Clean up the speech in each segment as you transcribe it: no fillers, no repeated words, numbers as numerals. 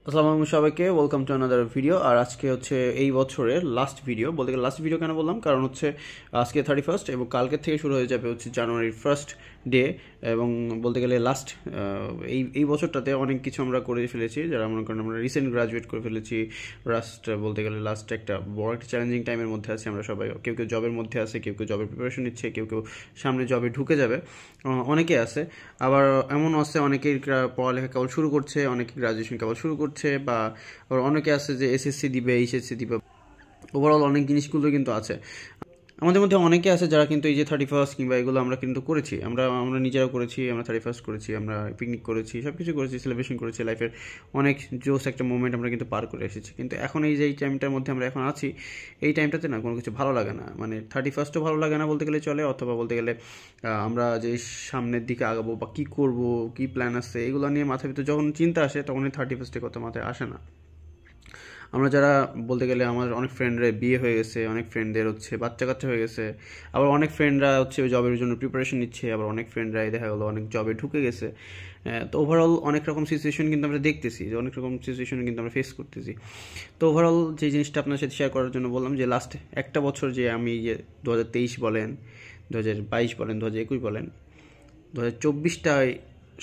আসসালামু আলাইকুম সবাইকে, ওয়েলকাম টু আনাদার ভিডিও। আর আজকে হচ্ছে এই বছরের লাস্ট ভিডিও। বলতে গেলে লাস্ট ভিডিও কেন বললাম, কারণ হচ্ছে আজকে 31st এবং কালকের থেকে শুরু হয়ে যাবে হচ্ছে জানুয়ারির ফার্স্ট ডে। এবং বলতে গেলে লাস্ট এই এই বছরটাতে অনেক কিছু আমরা করে ফেলেছি, যারা মনে করেন আমরা রিসেন্ট গ্রাজুয়েট করে ফেলেছি। বলতে গেলে লাস্ট একটা বড় একটা চ্যালেঞ্জিং টাইমের মধ্যে আছি আমরা সবাই। কেউ কেউ জবের মধ্যে আছে, কেউ কেউ জবের প্রিপারেশন নিচ্ছে, কেউ কেউ সামনে জবে ঢুকে যাবে, অনেকে আছে। আবার এমন আছে অনেকেই পড়ালেখা কেবল শুরু করছে, অনেকে গ্রাজুয়েশন কেবল শুরু করছে, বা আবার অনেকে আছে যে এসএসসি দিবে, এইচএসসি দিবে। ওভারঅল অনেক জিনিসগুলো কিন্তু আছে। আমাদের মধ্যে অনেকে আছে যারা কিন্তু এই যে 31st কিংবা এগুলো আমরা কিন্তু করেছি, আমরা আমরা নিজেরাও করেছি। আমরা 31st করেছি, আমরা পিকনিক করেছি, সব কিছু করেছি, সেলিব্রেশন করেছি। লাইফের অনেক জোস একটা মোমেন্ট আমরা কিন্তু পার করে এসেছি। কিন্তু এখন এই যে এই টাইমটার মধ্যে আমরা এখন আছি, এই টাইমটাতে না কোনো কিছু ভালো লাগে না। মানে 31stও ভালো লাগে না বলতে গেলে চলে, অথবা বলতে গেলে আমরা যে সামনের দিকে আগাবো বা কী করবো, কী প্ল্যান আছে, এগুলো নিয়ে মাথার ভিতরে যখন চিন্তা আসে তখন এই 31স্টের কথা মাথায় আসে না। আমরা যারা বলতে গেলে আমার অনেক ফ্রেন্ডরা বিয়ে হয়ে গেছে, অনেক ফ্রেন্ডদের হচ্ছে বাচ্চা কাচ্চা হয়ে গেছে, আবার অনেক ফ্রেন্ডরা হচ্ছে জবের জন্য প্রিপারেশন নিচ্ছে, আবার অনেক ফ্রেন্ডরাই দেখা গেলো অনেক জবে ঢুকে গেছে। তো ওভারঅল অনেক রকম সিচুয়েশন কিন্তু আমরা দেখতেছি, যে অনেক রকম সিচুয়েশন কিন্তু আমরা ফেস করতেছি। তো ওভারঅল যে জিনিসটা আপনার সাথে শেয়ার করার জন্য বললাম, যে লাস্ট একটা বছর যে আমি যে 2023 বলেন, 2022 বলেন, 2021 বলেন, 2024টায়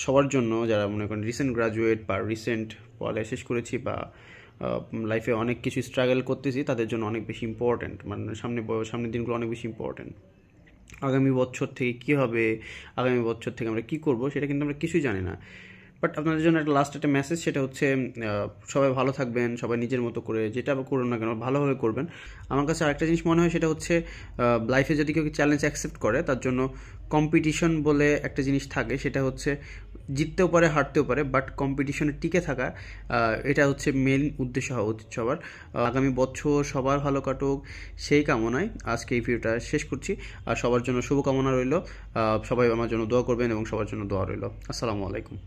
সবার জন্য যারা মনে করেন রিসেন্ট গ্রাজুয়েট বা রিসেন্ট পড়ালেখা শেষ করেছি, বা লাইফে অনেক কিছু স্ট্রাগল করতেছি, তাদের জন্য অনেক বেশি ইম্পর্ট্যান্ট। মানে সামনের দিনগুলো অনেক বেশি ইম্পর্ট্যান্ট। আগামী বছর থেকে কী হবে, আগামী বছর থেকে আমরা কী করবো, সেটা কিন্তু আমরা কিছুই জানি না। বাট আপনাদের জন্য একটা লাস্ট একটা মেসেজ, সেটা হচ্ছে সবাই ভালো থাকবেন, সবাই নিজের মতো করে যেটা করুন না কেন ভালোভাবে করবেন। আমার কাছে আরেকটা জিনিস মনে হয়, সেটা হচ্ছে লাইফে যদি কেউ চ্যালেঞ্জ অ্যাকসেপ্ট করে, তার জন্য কম্পিটিশন বলে একটা জিনিস থাকে। সেটা হচ্ছে জিততেও পারে, হারতেও পারে, বাট কম্পিটিশনে টিকে থাকা, এটা হচ্ছে মেন উদ্দেশ্য হওয়া উচিত সবার। আগামী বছর সবার ভালো কাটুক, সেই কামনায় আজকে এই ভিডিওটা শেষ করছি। আর সবার জন্য শুভকামনা রইল। সবাই আমার জন্য দোয়া করবেন এবং সবার জন্য দোয়া রইল। আসসালামু আলাইকুম।